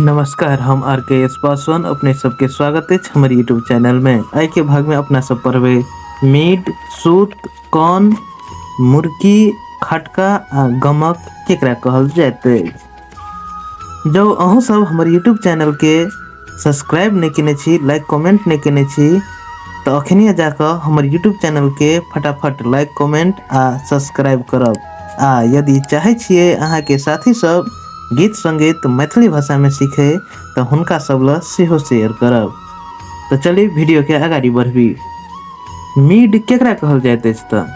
नमस्कार, हम आर के एस पासवान अपने सबके स्वागत है हमारे यूट्यूब चैनल में। आई के भाग में अपना सब पढ़वे मीट, सूत, कौन, मुर्गी, खटका आ गमक केकरा कहल जाते। जो अहू सब हमारे यूट्यूब चैनल के सब्सक्राइब नहीं किने छी, लाइक कमेंट नहीं किने छी, तो अखनिया जाकर हमारे यूट्यूब चैनल के फटाफट लाइक कमेंट आ सब्सक्राइब करब। आ यदि चाहे छिए अहाँ के साथी सब गीत संगीत मैथिली भाषा में सीखे तो हुनका सब ला सेहो शेयर करब। तो चलिए वीडियो के आगाड़ी बढ़बी। मीड केकरा कहल जाते त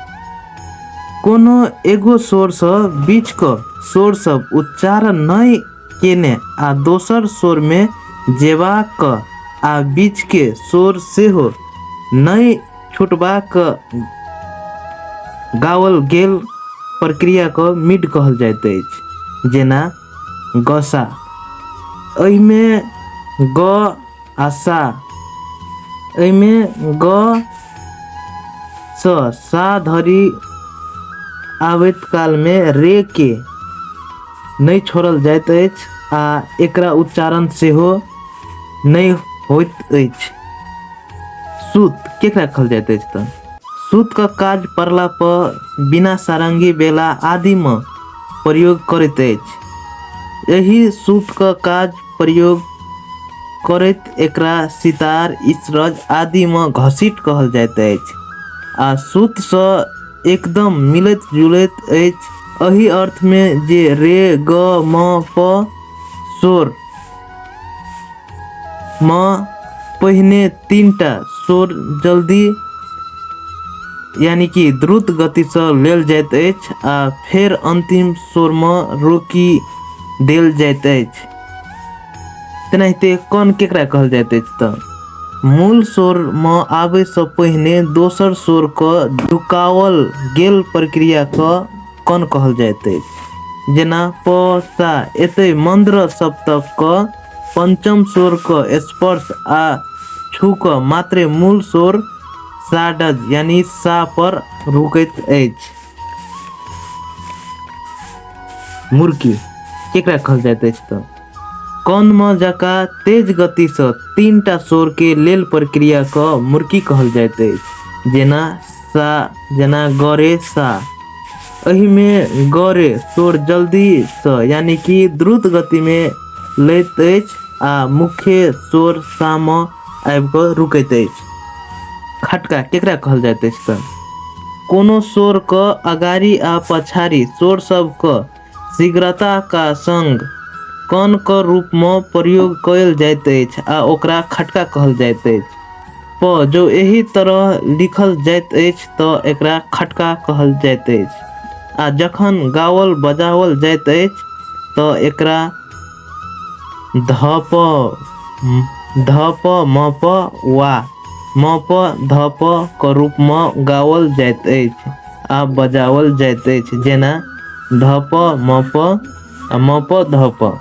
कोनो एगो स्वर से बीच को स्वर सब उच्चारण नहीं केने आ दोसर स्वर में जेबाक आ बीच के स्वर सेहो नहीं छुटबाक गावल गेल प्रक्रिया को मीड कहल जाते। जेना गसा, एहिमे ग आशा, एहिमे ग सा धरी आवेत काल में रे के नहीं छोड़ल जाइत अछि आ एकरा उच्चारण सेहो नहीं होइत अछि। सूत केकरा कहल जाइत अछि त सूत का काज पड़ला पर बिना सारंगी बेला आदि में प्रयोग करैत अछि। यही सूत का काज प्रयोग करैत एकरा सितार, इसरज आदि में घसीट कहल जाइत अछि आ सूत से एकदम मिलत जुलत अछि। एही अर्थ में जे रे ग म प स्वर म पहिने तीनटा स्वर जल्दी यानी कि द्रुत गति से लेल जाइत अछि आ फिर अंतिम स्वर में रोकी देल जाइत अछि। तेनाहिते कौन केकरा कहल जाइत अछि त मूल स्वर में आवे से पहिने दोसर स्वर को झुकावल गेल प्रक्रिया को कौन कहल जाइत अछि। जेना प सा, एते मंद्र सप्तक को पंचम स्वर को स्पर्श आ छू को मात्र मूल स्वर साडज यानी सा पर रुकैत अछि। मुर्गी केकरा कहल जाइत अछि त कौन में जका तेज गति से तीनटा स्वर के लेल प्रक्रिया को मुर्गी कहल जाइत अछि। जेना सा, जेना गरे सा, एही में गरे स्वर जल्दी से यानी कि द्रुत गति में लैत अछि आ मुख्य स्वर सा में आबि के रुकैत अछि। खटका केकरा कहल जाइत अछि त कोनो स्वर क अगाड़ी आ पछाड़ी स्वर सब क शीघ्रता का संग कौन क रूप में प्रयोग कयल जाइत अछि आ ओकरा खटका कहल जाइत अछि। प जो एही तरह लिखल जाइत अछि तो एकरा खटका कहल जाइत अछि आ जखन गावल बजावल जाइत अछि तो एकरा ध प म प वा म प ध प क रूप में गावल जाइत अछि आ बजावल जाइत अछि। जेना ध प म प आ म प ध प।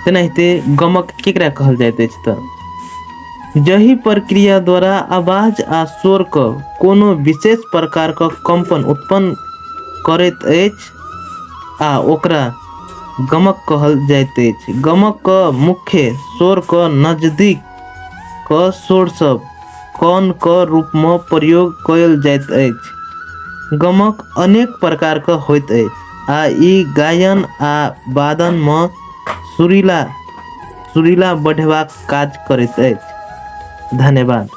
तेनाहिते गमक केकरा कहल जाइत अछि त जही प्रक्रिया द्वारा आवाज आ स्वर क कोनो विशेष प्रकार का कंपन उत्पन्न करैत अछि आ ओकरा गमक कहल जाइत अछि। गमक क मुख्य स्वर क नजदीक क स्वर सब कौन क रूप में प्रयोग कयल जाइत अछि। गमक अनेक प्रकार का होइत अछि आ ई गायन आ वादन में सुरीला बढ़ेबाक काज करैत अछि। धन्यवाद।